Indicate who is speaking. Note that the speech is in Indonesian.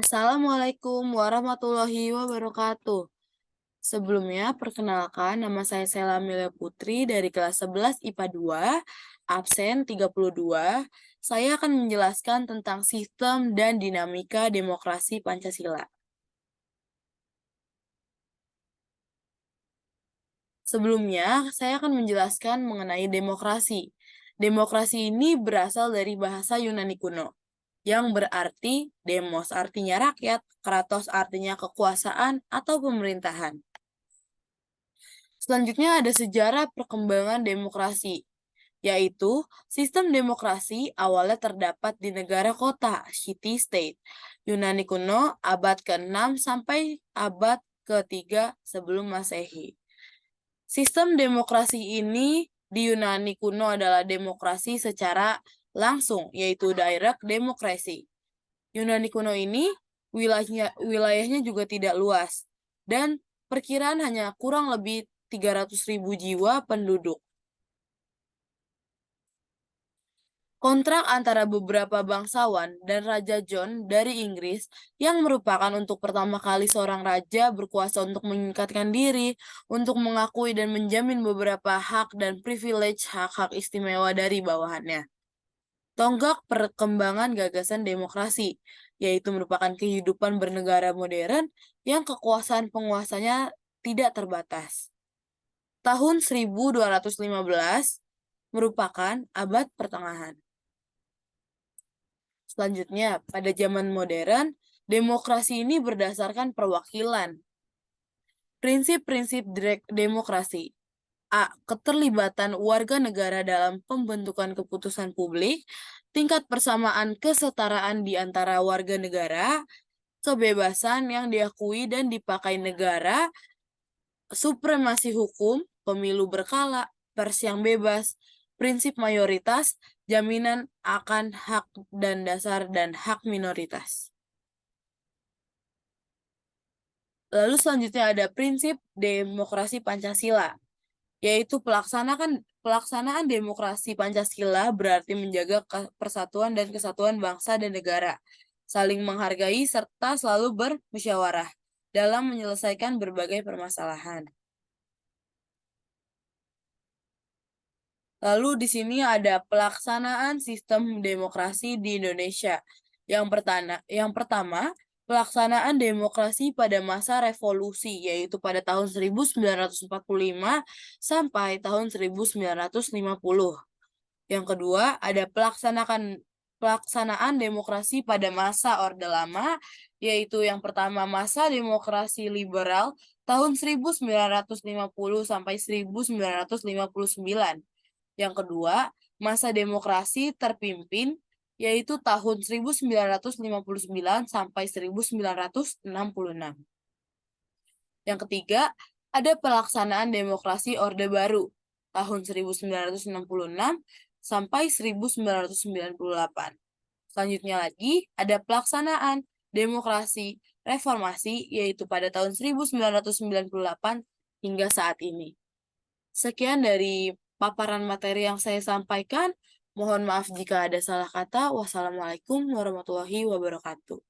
Speaker 1: Assalamualaikum warahmatullahi wabarakatuh. Sebelumnya, perkenalkan nama saya Sela Amelia Putri dari kelas 11 IPA 2, absen 32. Saya akan menjelaskan tentang sistem dan dinamika demokrasi Pancasila. Sebelumnya, saya akan menjelaskan mengenai demokrasi. Demokrasi ini berasal dari bahasa Yunani kuno, yang berarti demos artinya rakyat, kratos artinya kekuasaan atau pemerintahan. Selanjutnya ada sejarah perkembangan demokrasi, yaitu sistem demokrasi awalnya terdapat di negara kota, city-state, Yunani kuno abad ke-6 sampai abad ke-3 sebelum Masehi. Sistem demokrasi ini di Yunani kuno adalah demokrasi secara langsung, yaitu direct democracy. Yunani kuno ini wilayahnya juga tidak luas, dan perkiraan hanya kurang lebih 300.000 jiwa penduduk. Kontrak antara beberapa bangsawan dan Raja John dari Inggris yang merupakan untuk pertama kali seorang raja berkuasa untuk meningkatkan diri, untuk mengakui dan menjamin beberapa hak dan privilege hak-hak istimewa dari bawahannya. Tonggak perkembangan gagasan demokrasi, yaitu merupakan kehidupan bernegara modern yang kekuasaan penguasanya tidak terbatas. Tahun 1215 merupakan abad pertengahan. Selanjutnya, pada zaman modern, demokrasi ini berdasarkan perwakilan. Prinsip-prinsip demokrasi. A. Keterlibatan warga negara dalam pembentukan keputusan publik, tingkat persamaan kesetaraan di antara warga negara, kebebasan yang diakui dan dipakai negara, supremasi hukum, pemilu berkala, pers yang bebas, prinsip mayoritas, jaminan akan hak dan dasar dan hak minoritas. Lalu selanjutnya ada prinsip demokrasi Pancasila, yaitu pelaksanaan demokrasi Pancasila berarti menjaga persatuan dan kesatuan bangsa dan negara, saling menghargai serta selalu bermusyawarah dalam menyelesaikan berbagai permasalahan. Lalu di sini ada pelaksanaan sistem demokrasi di Indonesia. Yang pertama, pelaksanaan demokrasi pada masa revolusi, yaitu pada tahun 1945 sampai tahun 1950. Yang kedua, ada pelaksanaan demokrasi pada masa Orde Lama, yaitu yang pertama masa demokrasi liberal tahun 1950 sampai 1959. Yang kedua, masa demokrasi terpimpin, yaitu tahun 1959 sampai 1966. Yang ketiga, ada pelaksanaan demokrasi Orde Baru, tahun 1966 sampai 1998. Selanjutnya lagi, ada pelaksanaan demokrasi reformasi, yaitu pada tahun 1998 hingga saat ini. Sekian dari paparan materi yang saya sampaikan. Mohon maaf jika ada salah kata. Wassalamualaikum warahmatullahi wabarakatuh.